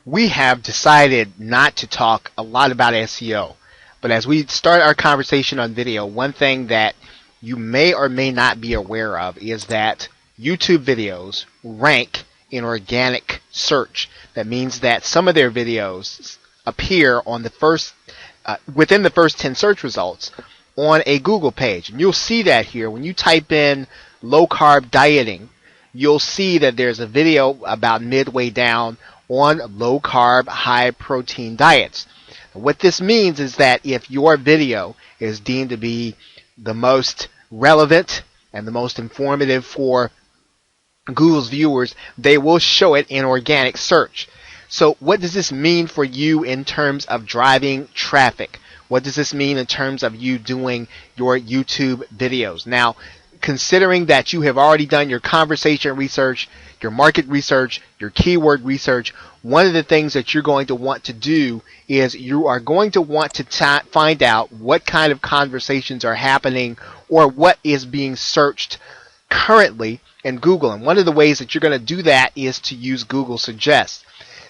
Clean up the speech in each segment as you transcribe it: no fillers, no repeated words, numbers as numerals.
We have decided not to talk a lot about SEO, but as we start our conversation on video, one thing that you may or may not be aware of is that YouTube videos rank in organic search. That means that some of their videos appear on the first within the first 10 search results on a Google page. And you'll see that here when you type in low carb dieting, you'll see that there's a video about midway down on low carb, high protein diets. What this means is that if your video is deemed to be the most relevant and the most informative for Google's viewers, they will show it in organic search. So what does this mean for you in terms of driving traffic? What does this mean in terms of you doing your YouTube videos? Now, considering that you have already done your conversation research, your market research, your keyword research, one of the things that you're going to want to do is you are going to want to find out what kind of conversations are happening or what is being searched currently in Google. And one of the ways that you're going to do that is to use Google Suggest.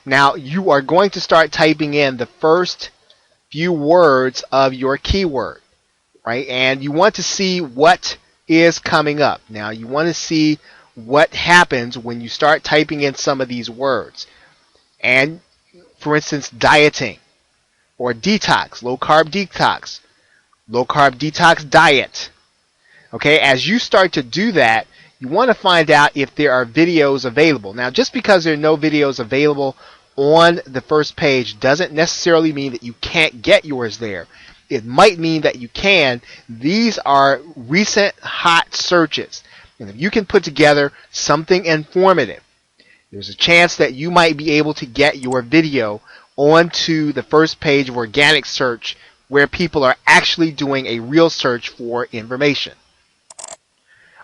Now, you are going to start typing in the first few words of your keyword, right? And you want to see what is coming up. Now, you want to see what happens when you start typing in some of these words. And, for instance, dieting or detox, low carb detox diet. Okay, as you start to do that, you want to find out if there are videos available. Now, just because there are no videos available on the first page doesn't necessarily mean that you can't get yours there. It might mean that you can. These are recent hot searches. And if you can put together something informative, there's a chance that you might be able to get your video onto the first page of organic search where people are actually doing a real search for information.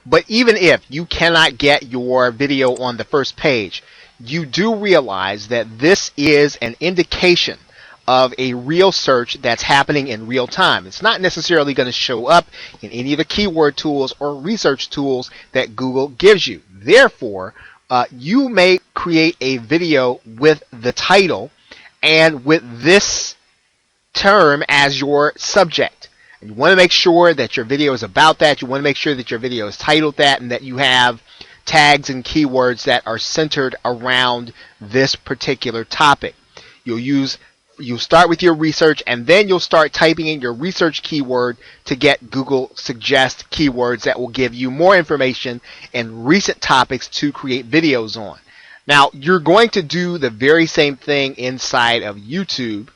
But even if you cannot get your video on the first page, you do realize that this is an indication of a real search that's happening in real time. It's not necessarily going to show up in any of the keyword tools or research tools that Google gives you. Therefore, you may create a video with the title and with this term as your subject. And you want to make sure that your video is about that. You want to make sure that your video is titled that and that you have tags and keywords that are centered around this particular topic. You'll start with your research and then you'll start typing in your research keyword to get Google Suggest keywords that will give you more information and recent topics to create videos on. Now, you're going to do the very same thing inside of YouTube,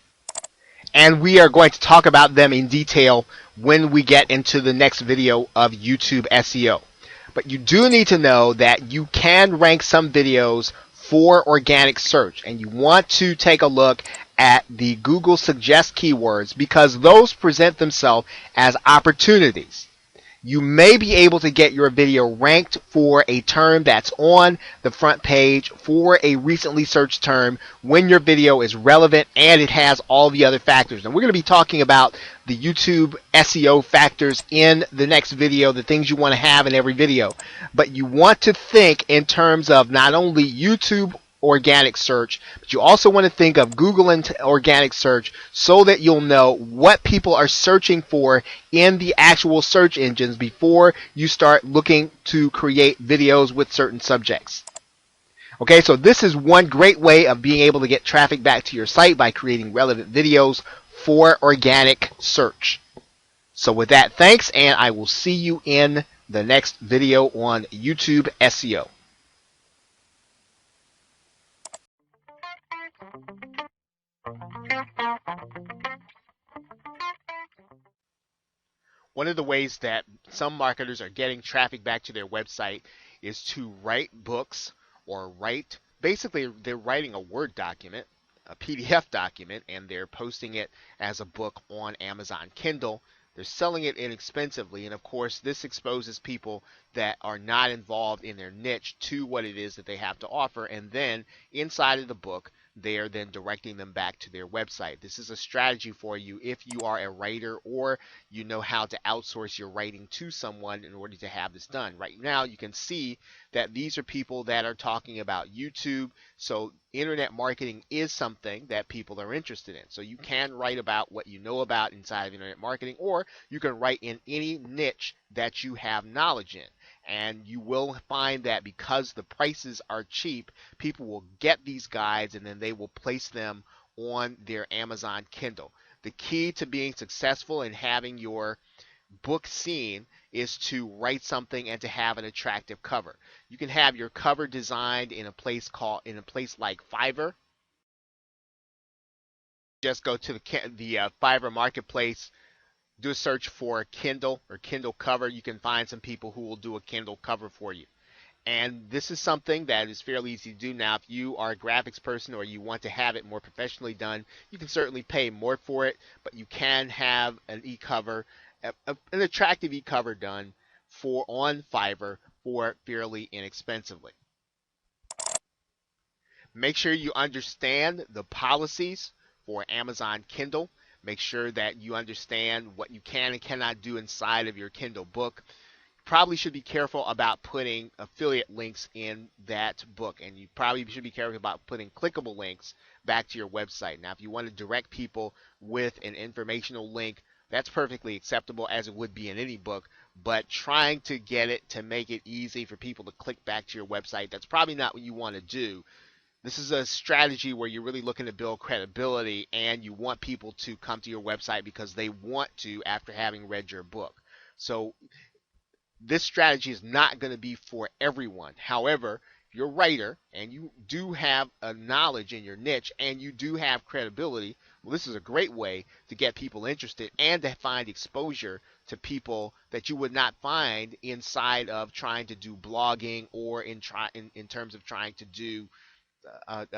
and we are going to talk about them in detail when we get into the next video of YouTube SEO. But you do need to know that you can rank some videos for organic search, and you want to take a look at the Google Suggest keywords because those present themselves as opportunities. You may be able to get your video ranked for a term that's on the front page for a recently searched term when your video is relevant and it has all the other factors. And we're going to be talking about the YouTube SEO factors in the next video, the things you want to have in every video. But you want to think in terms of not only YouTube organic search, but you also want to think of Google and organic search so that you'll know what people are searching for in the actual search engines before you start looking to create videos with certain subjects. Okay, so this is one great way of being able to get traffic back to your site by creating relevant videos for organic search. So with that, thanks, and I will see you in the next video on YouTube SEO. One of the ways that some marketers are getting traffic back to their website is to write books or basically they're writing a Word document, a PDF document, and they're posting it as a book on Amazon Kindle. They're selling it inexpensively, and of course this exposes people that are not involved in their niche to what it is that they have to offer, and then inside of the book they are then directing them back to their website. This is a strategy for you if you are a writer or you know how to outsource your writing to someone in order to have this done. Right now, you can see that these are people that are talking about YouTube. So internet marketing is something that people are interested in. So you can write about what you know about inside of internet marketing, or you can write in any niche that you have knowledge in. And you will find that because the prices are cheap, people will get these guides and then they will place them on their Amazon Kindle. The key to being successful in having your book seen is to write something and to have an attractive cover. You can have your cover designed in a place like Fiverr. Just go to the Fiverr marketplace, do a search for Kindle or Kindle cover. You can find some people who will do a Kindle cover for you. And this is something that is fairly easy to do. Now, if you are a graphics person or you want to have it more professionally done, you can certainly pay more for it, but you can have an e-cover, an attractive e-cover done on Fiverr for fairly inexpensively. Make sure you understand the policies for Amazon Kindle. Make sure that you understand what you can and cannot do inside of your Kindle book. Probably should be careful about putting affiliate links in that book, and you probably should be careful about putting clickable links back to your website. Now, if you want to direct people with an informational link, that's perfectly acceptable, as it would be in any book, but trying to get it to make it easy for people to click back to your website, that's probably not what you want to do. This is a strategy where you're really looking to build credibility and you want people to come to your website because they want to after having read your book. So this strategy is not going to be for everyone. However, if you're a writer and you do have a knowledge in your niche and you do have credibility, well, this is a great way to get people interested and to find exposure to people that you would not find inside of trying to do blogging or in terms of trying to do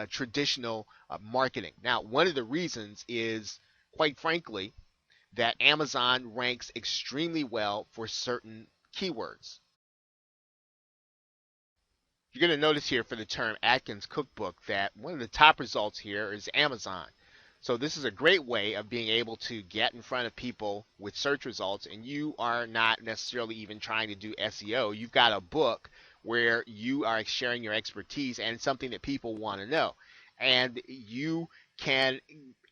traditional marketing. Now, one of the reasons is, quite frankly, that Amazon ranks extremely well for certain keywords. You're going to notice here for the term Atkins Cookbook that one of the top results here is Amazon. So this is a great way of being able to get in front of people with search results, and you are not necessarily even trying to do SEO. You've got a book where you are sharing your expertise and something that people want to know. And you can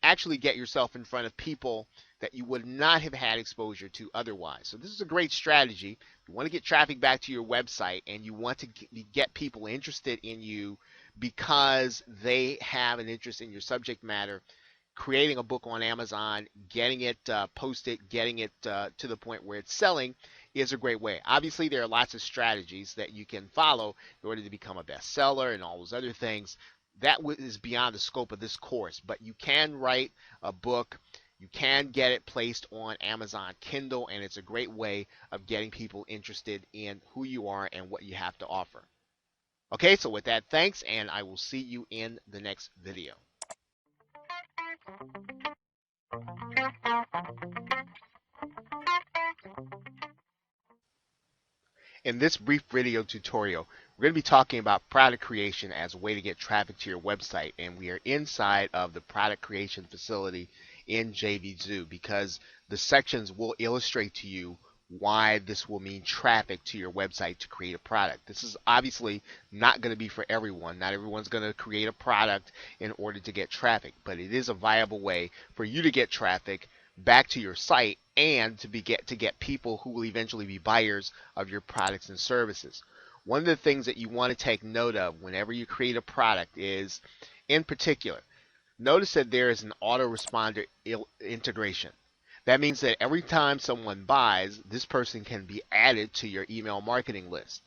actually get yourself in front of people that you would not have had exposure to otherwise. So this is a great strategy. You want to get traffic back to your website and you want to get people interested in you because they have an interest in your subject matter. Creating a book on Amazon, getting it posted, getting it to the point where it's selling is a great way. Obviously, there are lots of strategies that you can follow in order to become a bestseller and all those other things. That is beyond the scope of this course, but you can write a book. You can get it placed on Amazon Kindle, and it's a great way of getting people interested in who you are and what you have to offer. Okay, so with that, thanks, and I will see you in the next video. In this brief video tutorial, we're going to be talking about product creation as a way to get traffic to your website, and we are inside of the product creation facility in JVZoo because the sections will illustrate to you why this will mean traffic to your website to create a product. This is obviously not going to be for everyone. Not everyone's going to create a product in order to get traffic, but it is a viable way for you to get traffic back to your site and to get people who will eventually be buyers of your products and services. One of the things that you want to take note of whenever you create a product is, in particular, notice that there is an autoresponder integration. That means that every time someone buys, this person can be added to your email marketing list.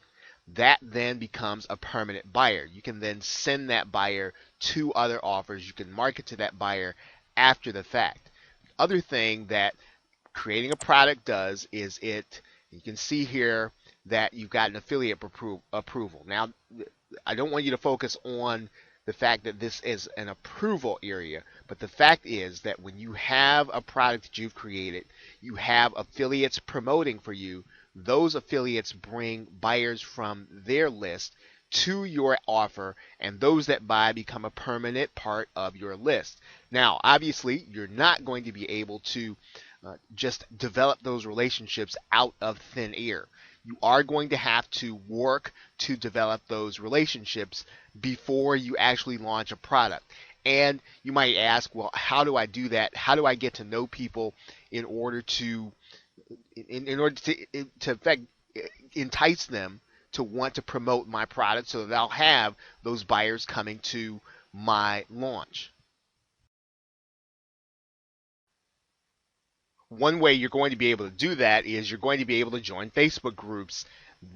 That then becomes a permanent buyer. You can then send that buyer to other offers. You can market to that buyer after the fact. The other thing that creating a product does is you can see here that you've got an affiliate approval. Now, I don't want you to focus on the fact that this is an approval area, but the fact is that when you have a product that you've created, you have affiliates promoting for you. Those affiliates bring buyers from their list to your offer, and those that buy become a permanent part of your list. Now, obviously, you're not going to be able to just develop those relationships out of thin air. You are going to have to work to develop those relationships before you actually launch a product. And you might ask, well, how do I do that? How do I get to know people in order to effect, entice them to want to promote my product so that I'll have those buyers coming to my launch? One way you're going to be able to do that is you're going to be able to join Facebook groups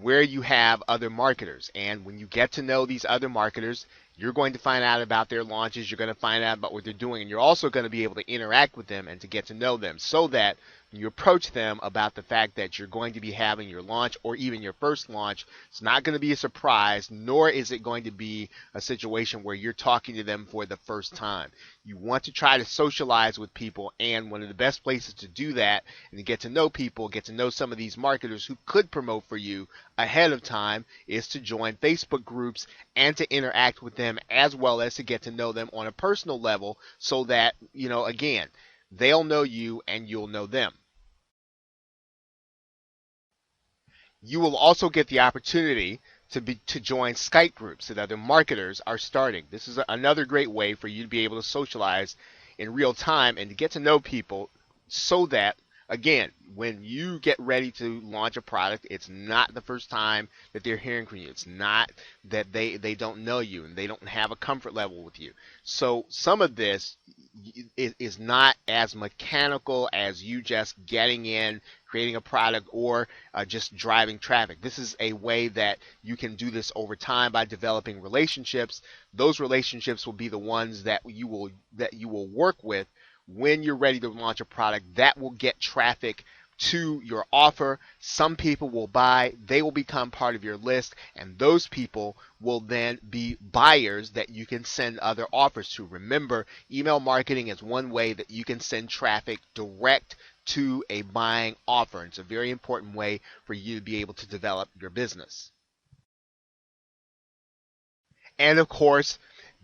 where you have other marketers. And when you get to know these other marketers, you're going to find out about their launches. You're going to find out about what they're doing. And you're also going to be able to interact with them and to get to know them so that when you approach them about the fact that you're going to be having your launch or even your first launch, it's not going to be a surprise, nor is it going to be a situation where you're talking to them for the first time. You want to try to socialize with people, and one of the best places to do that and to get to know people, get to know some of these marketers who could promote for you ahead of time, is to join Facebook groups and to interact with them, as well as to get to know them on a personal level so that, again, they'll know you and you'll know them. You will also get the opportunity to join Skype groups that other marketers are starting. This is another great way for you to be able to socialize in real time and to get to know people so that, again, when you get ready to launch a product, it's not the first time that they're hearing from you. It's not that they don't know you and they don't have a comfort level with you. So some of this is not as mechanical as you just getting in, creating a product, or just driving traffic. This is a way that you can do this over time by developing relationships. Those relationships will be the ones that you will work with when you're ready to launch a product that will get traffic to your offer. Some people will buy, they will become part of your list, and those people will then be buyers that you can send other offers to. Remember, email marketing is one way that you can send traffic direct to a buying offer. It's a very important way for you to be able to develop your business. And of course,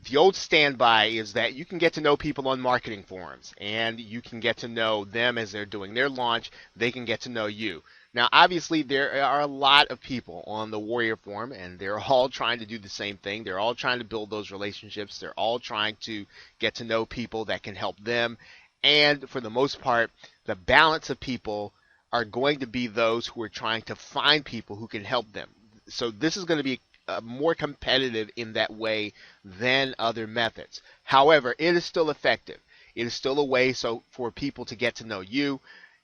the old standby is that you can get to know people on marketing forums, and you can get to know them as they're doing their launch. They can get to know you. Now, obviously, there are a lot of people on the Warrior Forum, and they're all trying to do the same thing. They're all trying to build those relationships. They're all trying to get to know people that can help them. And for the most part, the balance of people are going to be those who are trying to find people who can help them. So this is going to be more competitive in that way than other methods. However, it is still effective. It is still a way for people to get to know you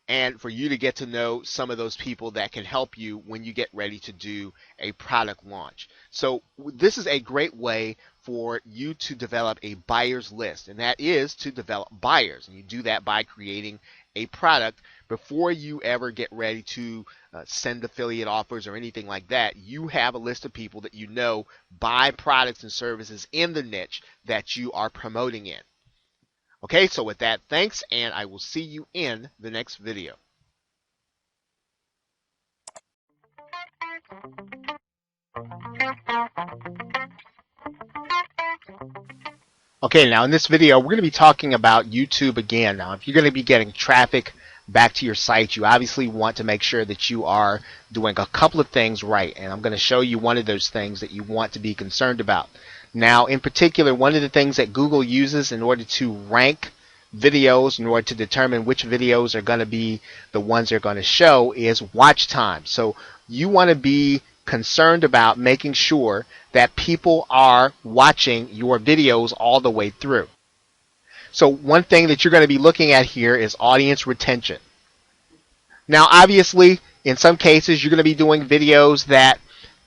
and for you to get to know some of those people that can help you when you get ready to do a product launch. So this is a great way for you to develop a buyer's list, and that is to develop buyers. And you do that by creating a product before you ever get ready to send affiliate offers or anything like that. You have a list of people that you know buy products and services in the niche that you are promoting in. Okay, so with that, thanks, and I will see you in the next video. Okay, now in this video, we're going to be talking about YouTube again. Now, if you're going to be getting traffic back to your site, you obviously want to make sure that you are doing a couple of things right. And I'm going to show you one of those things that you want to be concerned about. Now, in particular, one of the things that Google uses in order to rank videos, in order to determine which videos are going to be the ones they're going to show, is watch time. So you want to be concerned about making sure that people are watching your videos all the way through. So one thing that you're going to be looking at here is audience retention. Now, obviously, in some cases, you're going to be doing videos that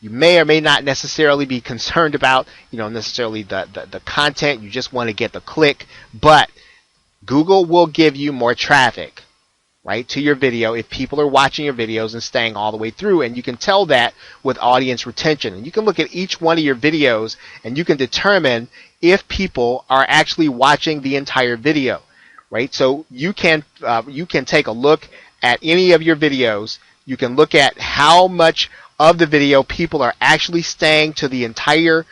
you may or may not necessarily be concerned about, necessarily the content. You just want to get the click, but Google will give you more traffic, right, to your video if people are watching your videos and staying all the way through. And you can tell that with audience retention. And you can look at each one of your videos and you can determine if people are actually watching the entire video, right? So you can take a look at any of your videos. You can look at how much of the video people are actually staying to the entire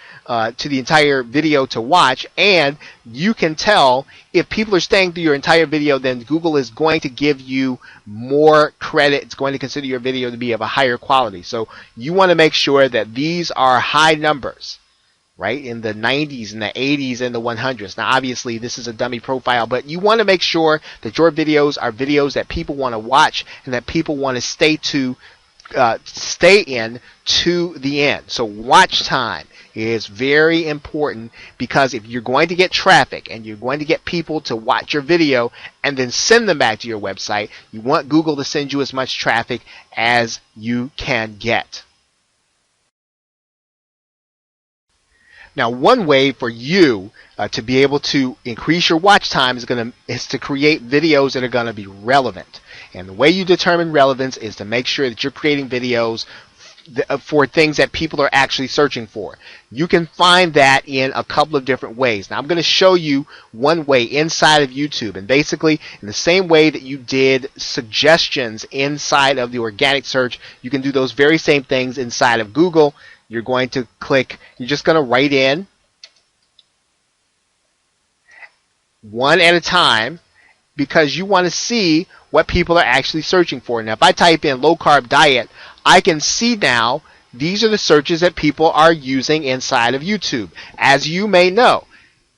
video to watch, and you can tell if people are staying through your entire video, then Google is going to give you more credit. It's going to consider your video to be of a higher quality. So you want to make sure that these are high numbers, right, in the 90s and the 80s and the 100s. Now, obviously, this is a dummy profile, but you want to make sure that your videos are videos that people want to watch and that people want to stay in to the end. So watch time is very important, because if you're going to get traffic and you're going to get people to watch your video and then send them back to your website, you want Google to send you as much traffic as you can get. Now, one way for you to be able to increase your watch time is to create videos that are going to be relevant. And the way you determine relevance is to make sure that you're creating videos for things that people are actually searching for. You can find that in a couple of different ways. Now, I'm going to show you one way inside of YouTube. And basically, in the same way that you did suggestions inside of the organic search, you can do those very same things inside of Google. You're going to click, you're just going to write in one at a time, because you want to see what people are actually searching for. Now, if I type in low carb diet, I can see now these are the searches that people are using inside of YouTube. As you may know,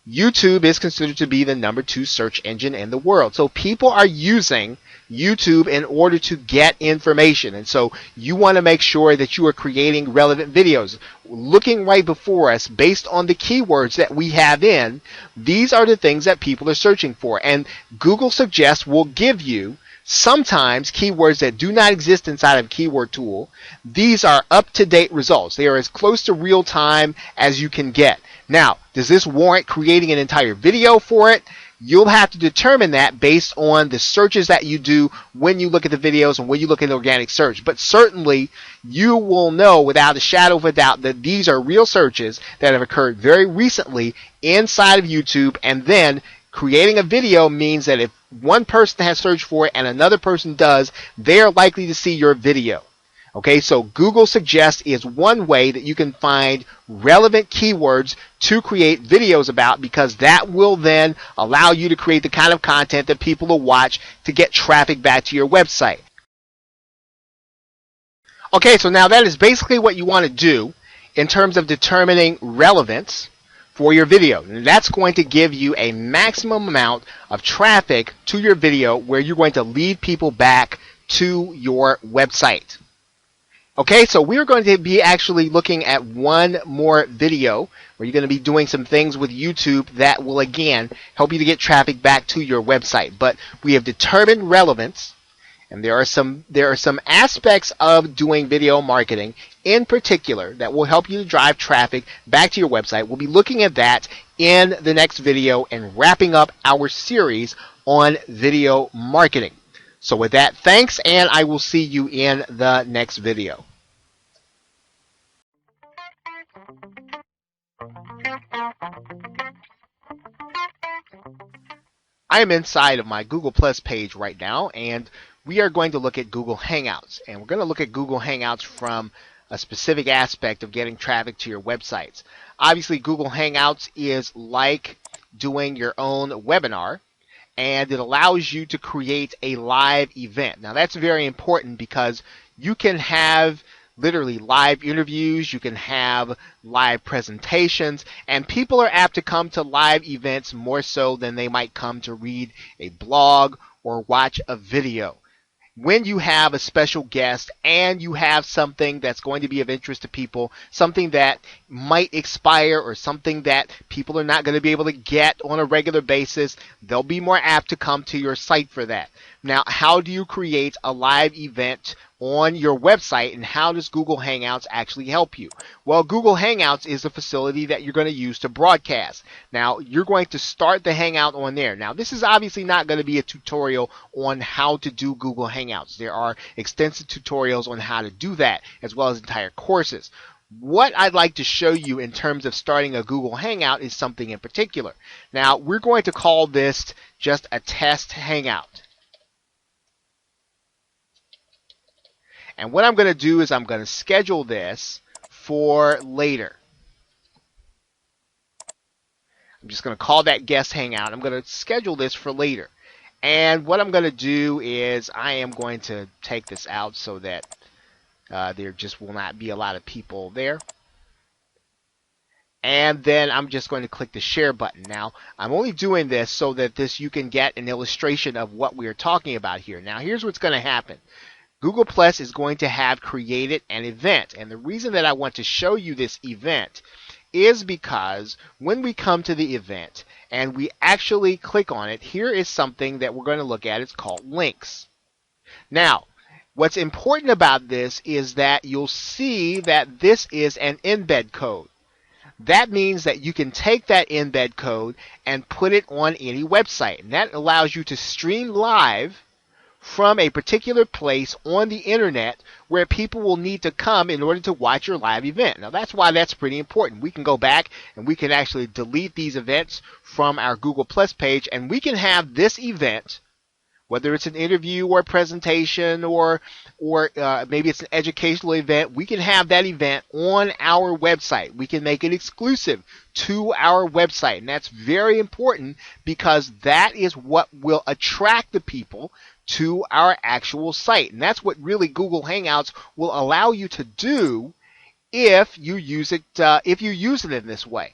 YouTube is considered to be the #2 search engine in the world. So people are using YouTube in order to get information. And so you want to make sure that you are creating relevant videos. Looking right before us, based on the keywords that we have in, these are the things that people are searching for. And Google Suggest will give you sometimes keywords that do not exist inside of Keyword Tool. These are up-to-date results. They are as close to real time as you can get. Now, does this warrant creating an entire video for it? You'll have to determine that based on the searches that you do when you look at the videos and when you look at organic search. But certainly, you will know without a shadow of a doubt that these are real searches that have occurred very recently inside of YouTube. And then creating a video means that if one person has searched for it and another person does, they are likely to see your video. Okay, so Google Suggest is one way that you can find relevant keywords to create videos about, because that will then allow you to create the kind of content that people will watch to get traffic back to your website. Okay, so now that is basically what you want to do in terms of determining relevance for your video. And that's going to give you a maximum amount of traffic to your video where you're going to lead people back to your website. Okay, so we're going to be actually looking at one more video where you're going to be doing some things with YouTube that will, again, help you to get traffic back to your website. But we have determined relevance, and there are some aspects of doing video marketing in particular that will help you to drive traffic back to your website. We'll be looking at that in the next video and wrapping up our series on video marketing. So with that, thanks, and I will see you in the next video. I am inside of my Google Plus page right now, and we are going to look at Google Hangouts. And we're going to look at Google Hangouts from a specific aspect of getting traffic to your websites. Obviously, Google Hangouts is like doing your own webinar, and it allows you to create a live event. Now, that's very important because you can have literally live interviews, you can have live presentations, and people are apt to come to live events more so than they might come to read a blog or watch a video. When you have a special guest and you have something that's going to be of interest to people, something that might expire or something that people are not going to be able to get on a regular basis, they'll be more apt to come to your site for that. Now, how do you create a live event on your website, and how does Google Hangouts actually help you? Well, Google Hangouts is a facility that you're going to use to broadcast. Now, you're going to start the Hangout on there. Now, this is obviously not going to be a tutorial on how to do Google Hangouts. There are extensive tutorials on how to do that, as well as entire courses. What I'd like to show you in terms of starting a Google Hangout is something in particular. Now, we're going to call this just a test Hangout. And what I'm going to do is I'm going to schedule this for later. I'm just going to call that guest hangout. I'm going to schedule this for later. And what I'm going to do is I am going to take this out so that there just will not be a lot of people there. And then I'm just going to click the share button. Now, I'm only doing this so that you can get an illustration of what we are talking about here. Now, here's what's going to happen. Google Plus is going to have created an event. And the reason that I want to show you this event is because when we come to the event and we actually click on it, here is something that we're going to look at. It's called links. Now, what's important about this is that you'll see that this is an embed code. That means that you can take that embed code and put it on any website. And that allows you to stream live from a particular place on the internet where people will need to come in order to watch your live event. Now that's why that's pretty important. We can go back and we can actually delete these events from our Google Plus page, and we can have this event, whether it's an interview or a presentation or maybe it's an educational event, we can have that event on our website. We can make it exclusive to our website. And that's very important because that is what will attract the people to our actual site. And that's what really Google Hangouts will allow you to do if you use it in this way.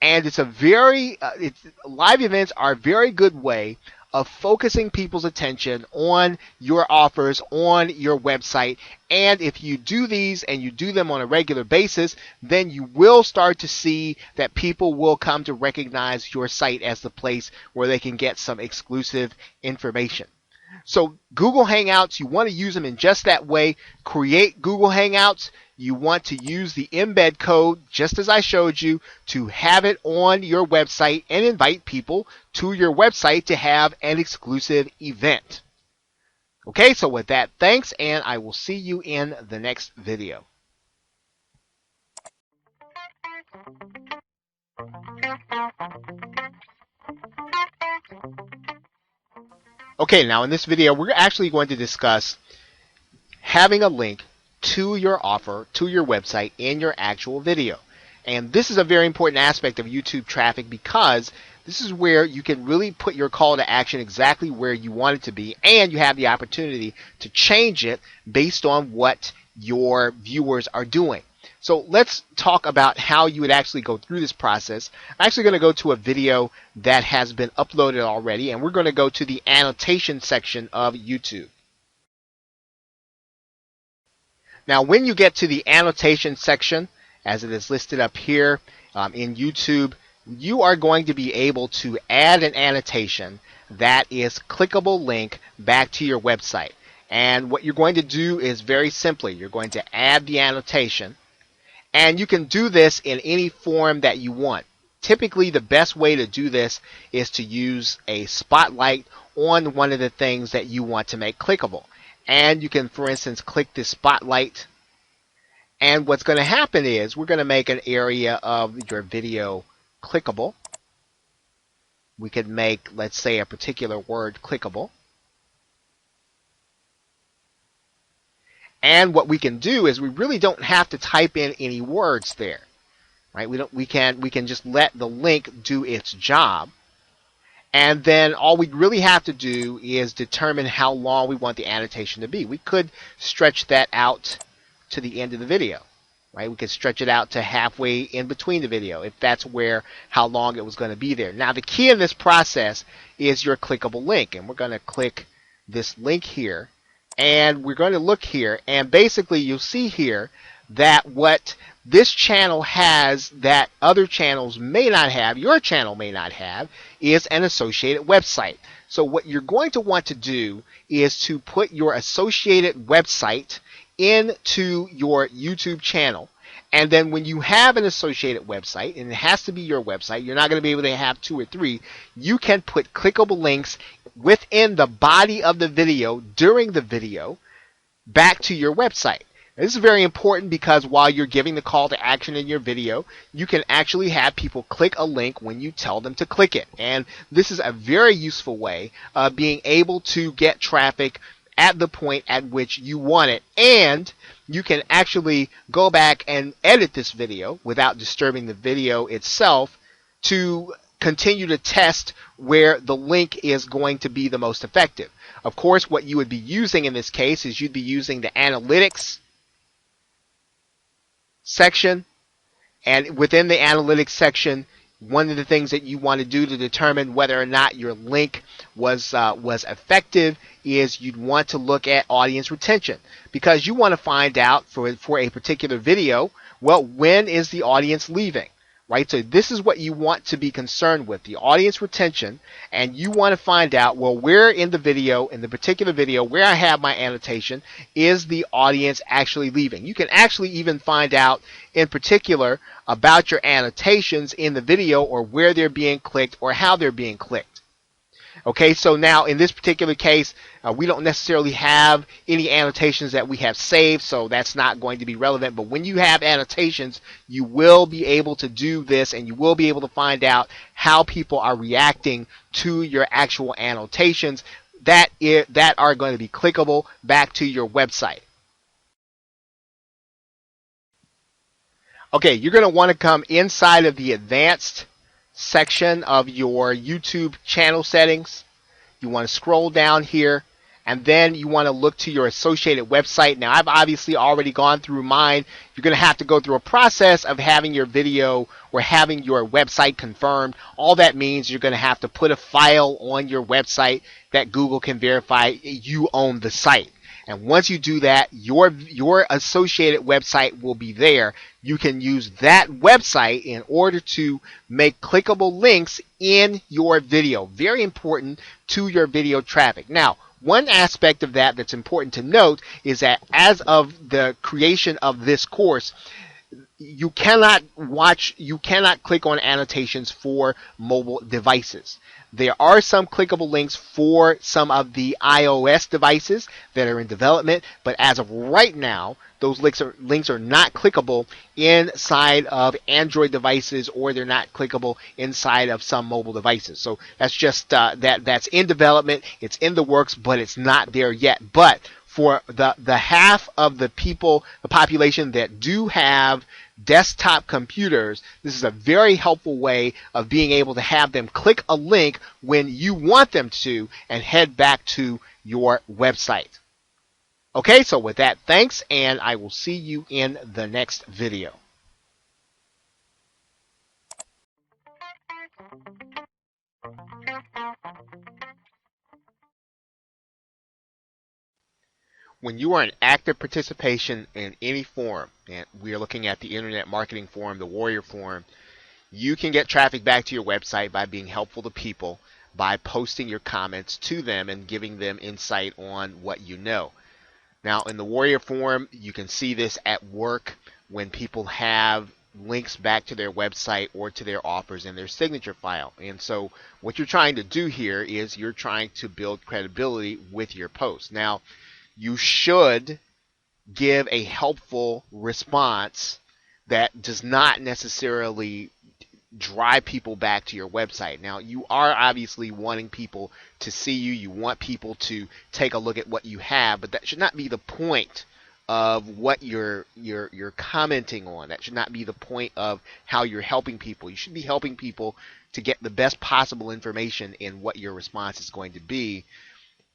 And it's live events are a very good way of focusing people's attention on your offers on your website. And if you do these and you do them on a regular basis, then you will start to see that people will come to recognize your site as the place where they can get some exclusive information. So Google Hangouts, you want to use them in just that way. Create Google Hangouts. You want to use the embed code, just as I showed you, to have it on your website and invite people to your website to have an exclusive event. Okay, so with that, thanks, and I will see you in the next video. Okay, now in this video, we're actually going to discuss having a link to your offer, to your website in your actual video. And this is a very important aspect of YouTube traffic because this is where you can really put your call to action exactly where you want it to be, and you have the opportunity to change it based on what your viewers are doing. So let's talk about how you would actually go through this process. I'm actually going to go to a video that has been uploaded already, and we're going to go to the annotation section of YouTube. Now, when you get to the annotation section, as it is listed up here in YouTube, you are going to be able to add an annotation that is clickable link back to your website. And what you're going to do is very simply, you're going to add the annotation. And you can do this in any form that you want. Typically, the best way to do this is to use a spotlight on one of the things that you want to make clickable. And you can, for instance, click this spotlight. And what's going to happen is we're going to make an area of your video clickable. We could make, let's say, a particular word clickable. And what we can do is we really don't have to type in any words there, right? We can just let the link do its job. And then all we really have to do is determine how long we want the annotation to be. We could stretch that out to the end of the video, right? We could stretch it out to halfway in between the video if that's how long it was going to be there. Now, the key in this process is your clickable link. And we're going to click this link here. And we're going to look here, and basically you'll see here that what this channel has that other channels may not have, your channel may not have, is an associated website. So what you're going to want to do is to put your associated website into your YouTube channel. And then when you have an associated website, and it has to be your website, you're not going to be able to have 2 or 3, you can put clickable links within the body of the video during the video back to your website. Now, this is very important because while you're giving the call to action in your video, you can actually have people click a link when you tell them to click it. And this is a very useful way of being able to get traffic at the point at which you want it. And you can actually go back and edit this video without disturbing the video itself to continue to test where the link is going to be the most effective. Of course, what you would be using in this case is you'd be using the analytics section. And within the analytics section, one of the things that you want to do to determine whether or not your link was effective is you'd want to look at audience retention, because you want to find out for a particular video, well, when is the audience leaving, right? So this is what you want to be concerned with, the audience retention, and you want to find out, well, where in the video, in the particular video where I have my annotation, is the audience actually leaving. You can actually even find out in particular about your annotations in the video, or where they're being clicked or how they're being clicked. Okay, so now in this particular case, we don't necessarily have any annotations that we have saved, so that's not going to be relevant. But when you have annotations, you will be able to do this, and you will be able to find out how people are reacting to your actual annotations that are going to be clickable back to your website. Okay, you're going to want to come inside of the advanced section of your YouTube channel settings. You want to scroll down here, and then you want to look to your associated website. Now, I've obviously already gone through mine. You're going to have to go through a process of having your video or having your website confirmed. All that means you're going to have to put a file on your website that Google can verify you own the site. And once you do that, your associated website will be there. You can use that website in order to make clickable links in your video. Very important to your video traffic. Now, one aspect of that that's important to note is that as of the creation of this course, you cannot click on annotations for mobile devices. There are some clickable links for some of the iOS devices that are in development, but as of right now, those links are not clickable inside of Android devices, or they're not clickable inside of some mobile devices. So that's just that's in development. It's in the works, but it's not there yet. But for the half of the population that do have desktop computers, this is a very helpful way of being able to have them click a link when you want them to and head back to your website. Okay, so with that, thanks, and I will see you in the next video. When you are in active participation in any forum, and we are looking at the Internet Marketing Forum, the Warrior Forum, you can get traffic back to your website by being helpful to people, by posting your comments to them and giving them insight on what you know. Now, in the Warrior Forum, you can see this at work when people have links back to their website or to their offers in their signature file. And so what you're trying to do here is you're trying to build credibility with your post. Now, you should give a helpful response that does not necessarily drive people back to your website. Now, you are obviously wanting people to see you. You want people to take a look at what you have, but that should not be the point of what you're commenting on. That should not be the point of how you're helping people. You should be helping people to get the best possible information in what your response is going to be.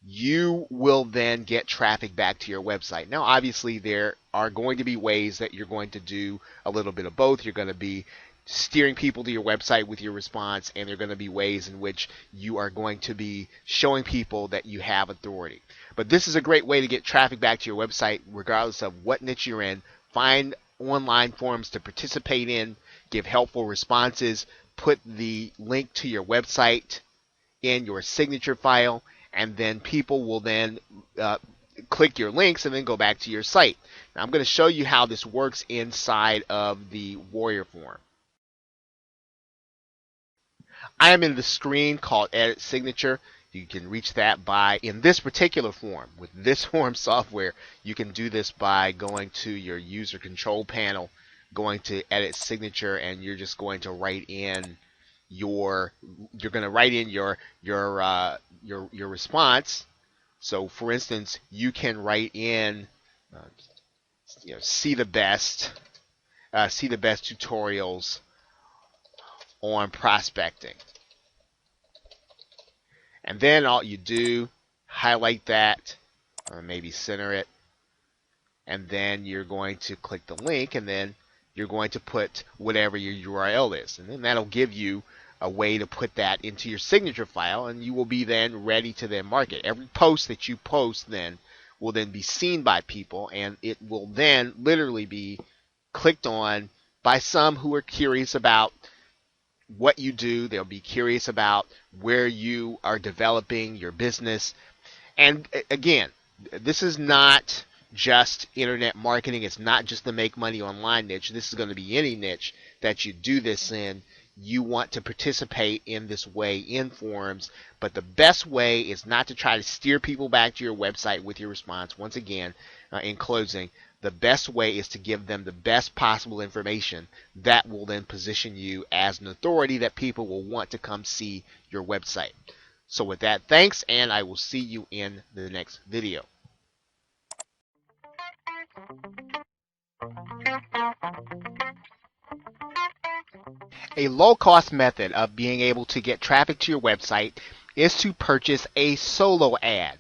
You will then get traffic back to your website. Now, obviously, there are going to be ways that you're going to do a little bit of both. You're going to be steering people to your website with your response, and there are going to be ways in which you are going to be showing people that you have authority. But this is a great way to get traffic back to your website, regardless of what niche you're in. Find online forums to participate in, give helpful responses, put the link to your website in your signature file, and then people will then click your links and then go back to your site. Now, I'm going to show you how this works inside of the Warrior Forum. I am in the screen called Edit Signature. You can reach that by, in this particular form, with this form software, you can do this by going to your user control panel, going to Edit Signature, and you're just going to write in your response. So for instance, you can write in, see the best tutorials on prospecting. And then all you do, highlight that, or maybe center it, and then you're going to click the link, and then you're going to put whatever your URL is. And then that'll give you a way to put that into your signature file, and you will be then ready to then market. Every post that you post then will then be seen by people, and it will then literally be clicked on by some who are curious about what you do. They'll be curious about where you are developing your business. And again, this is not just internet marketing. It's not just the make money online niche. This is going to be any niche that you do this in. You want to participate in this way in forums, but the best way is not to try to steer people back to your website with your response. Once again, in closing, the best way is to give them the best possible information that will then position you as an authority that people will want to come see your website. So with that, thanks, and I will see you in the next video. A low-cost method of being able to get traffic to your website is to purchase a solo ad.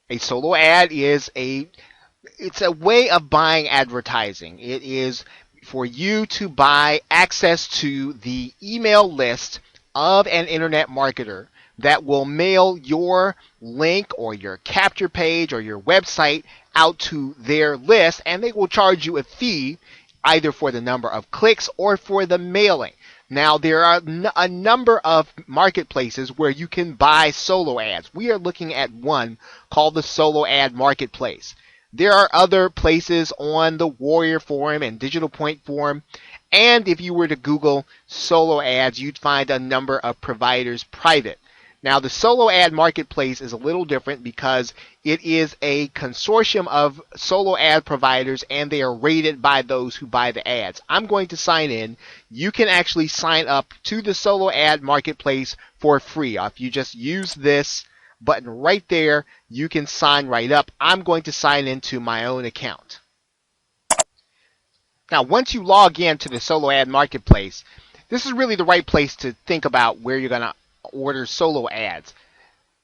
A solo ad is it's a way of buying advertising. It is for you to buy access to the email list of an internet marketer that will mail your link or your capture page or your website out to their list, and they will charge you a fee either for the number of clicks or for the mailing. Now, there are a number of marketplaces where you can buy solo ads. We are looking at one called the Solo Ad Marketplace. There are other places on the Warrior Forum and Digital Point Forum, and if you were to Google solo ads, you'd find a number of providers private. Now, the Solo Ad Marketplace is a little different because it is a consortium of solo ad providers, and they are rated by those who buy the ads. I'm going to sign in. You can actually sign up to the Solo Ad Marketplace for free. If you just use this button right there, you can sign right up. I'm going to sign into my own account. Now, once you log in to the Solo Ad Marketplace, this is really the right place to think about where you're going to order solo ads.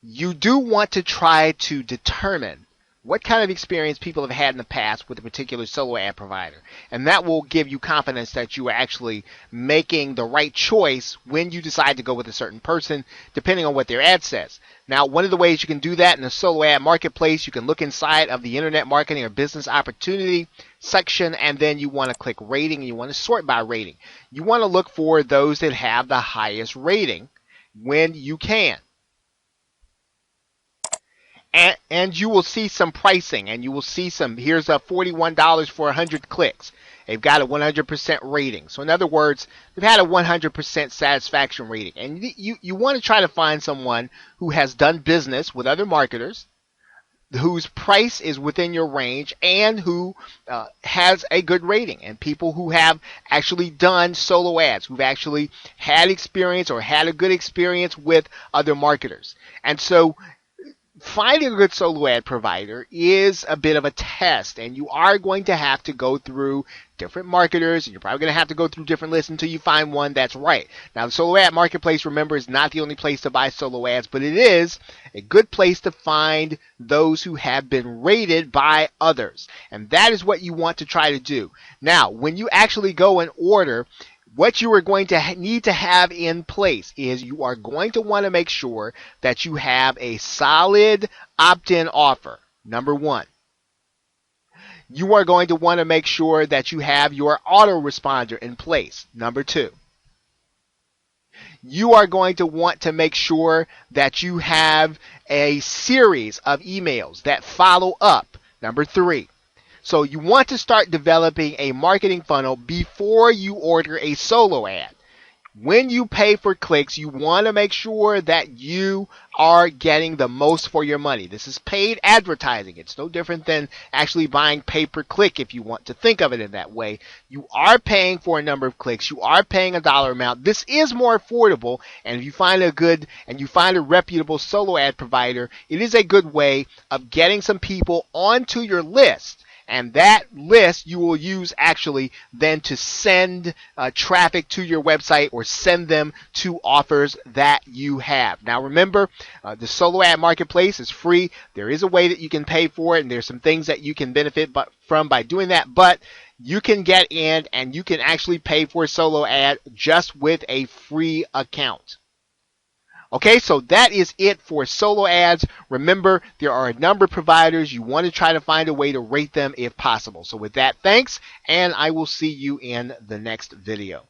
You do want to try to determine what kind of experience people have had in the past with a particular solo ad provider, and that will give you confidence that you are actually making the right choice when you decide to go with a certain person, depending on what their ad says. Now, one of the ways you can do that in the Solo Ad Marketplace, you can look inside of the Internet Marketing or Business Opportunity section, and then you want to click Rating, and you want to sort by rating. You want to look for those that have the highest rating when you can. And you will see some pricing, and you will see here's a $41 for 100 clicks. They've got a 100% rating. So in other words, they've had a 100% satisfaction rating. And you want to try to find someone who has done business with other marketers, whose price is within your range, and who has a good rating, and people who have actually done solo ads, who've actually had experience or had a good experience with other marketers. And so finding a good solo ad provider is a bit of a test, and you are going to have to go through different marketers, and you're probably going to have to go through different lists until you find one that's right. Now, the Solo Ad Marketplace, remember, is not the only place to buy solo ads, but it is a good place to find those who have been rated by others, and that is what you want to try to do. Now, when you actually go and order, what you are going to need to have in place is you are going to want to make sure that you have a solid opt-in offer, number one. You are going to want to make sure that you have your autoresponder in place, number two. You are going to want to make sure that you have a series of emails that follow up, number three. So you want to start developing a marketing funnel before you order a solo ad. When you pay for clicks, you want to make sure that you are getting the most for your money. This is paid advertising. It's no different than actually buying pay per click if you want to think of it in that way. You are paying for a number of clicks. You are paying a dollar amount. This is more affordable, and if you find a reputable solo ad provider, it is a good way of getting some people onto your list. And that list you will use actually then to send traffic to your website or send them to offers that you have. Now remember, the solo ad marketplace is free. There is a way that you can pay for it, and there's some things that you can benefit from by doing that. But you can get in and you can actually pay for a solo ad just with a free account. Okay, so that is it for solo ads. Remember, there are a number of providers. You want to try to find a way to rate them if possible. So with that, thanks, and I will see you in the next video.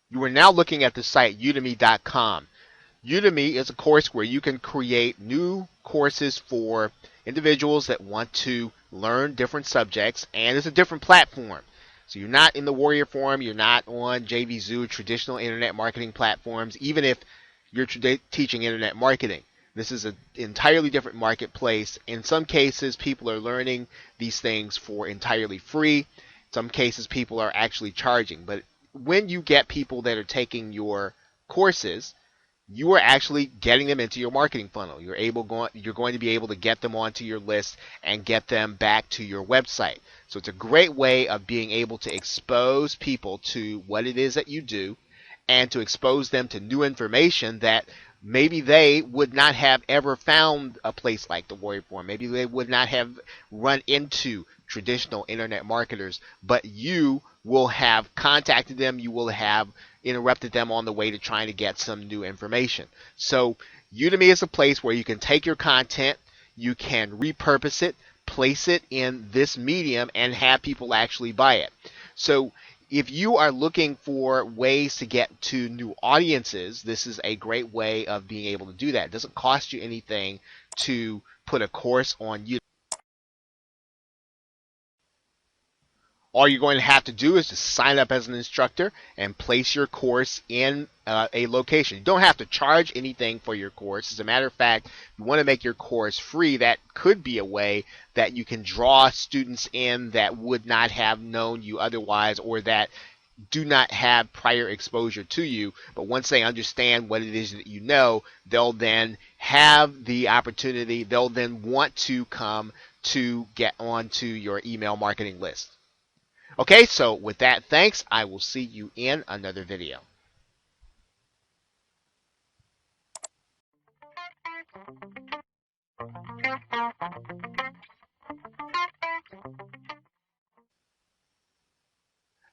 You are now looking at the site udemy.com. Udemy is a course where you can create new courses for individuals that want to learn different subjects, and it's a different platform. So you're not in the Warrior Forum, you're not on JVZoo, traditional internet marketing platforms, even if you're teaching internet marketing. This is an entirely different marketplace. In some cases, people are learning these things for entirely free. In some cases, people are actually charging. But when you get people that are taking your courses, you are actually getting them into your marketing funnel. You're going to be able to get them onto your list and get them back to your website. So it's a great way of being able to expose people to what it is that you do and to expose them to new information that maybe they would not have ever found a place like the Warrior Forum. Maybe they would not have run into traditional internet marketers, but you will have contacted them, you will have interrupted them on the way to trying to get some new information. So Udemy is a place where you can take your content, you can repurpose it, place it in this medium, and have people actually buy it. So if you are looking for ways to get to new audiences, this is a great way of being able to do that. It doesn't cost you anything to put a course on Udemy. All you're going to have to do is just sign up as an instructor and place your course in a location. You don't have to charge anything for your course. As a matter of fact, you want to make your course free. That could be a way that you can draw students in that would not have known you otherwise, or that do not have prior exposure to you. But once they understand what it is that you know, they'll then have the opportunity, they'll then want to come to get onto your email marketing list. Okay, so with that, thanks. I will see you in another video.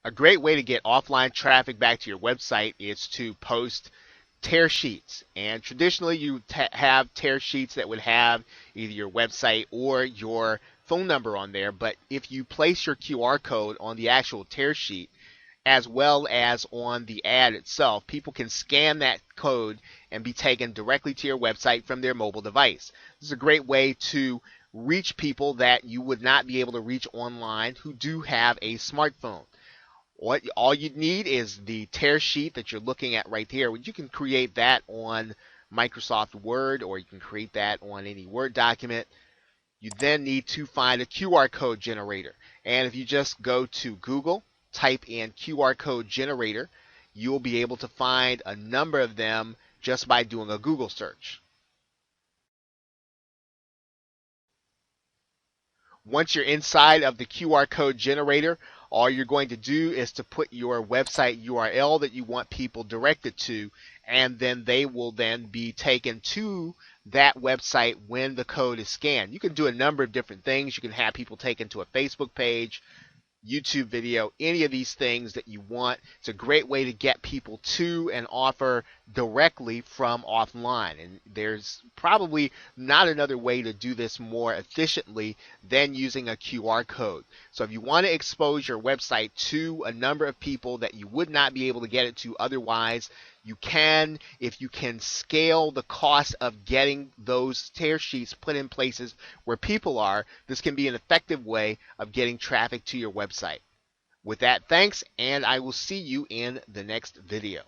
A great way to get offline traffic back to your website is to post tear sheets. And traditionally, you have tear sheets that would have either your website or your phone number on there. But if you place your QR code on the actual tear sheet, as well as on the ad itself, people can scan that code and be taken directly to your website from their mobile device. This is a great way to reach people that you would not be able to reach online who do have a smartphone. All you need is the tear sheet that you're looking at right here. You can create that on Microsoft Word, or you can create that on any Word document. You then need to find a QR code generator. And if you just go to Google, type in QR code generator, you'll be able to find a number of them just by doing a Google search. Once you're inside of the QR code generator, all you're going to do is to put your website URL that you want people directed to, and then they will then be taken to that website when the code is scanned. You can do a number of different things. You can have people taken to a Facebook page, YouTube video, any of these things that you want. It's a great way to get people to an offer directly from offline. And there's probably not another way to do this more efficiently than using a QR code. So if you want to expose your website to a number of people that you would not be able to get it to otherwise, you can, if you can scale the cost of getting those tear sheets put in places where people are. This can be an effective way of getting traffic to your website. With that, thanks, and I will see you in the next video.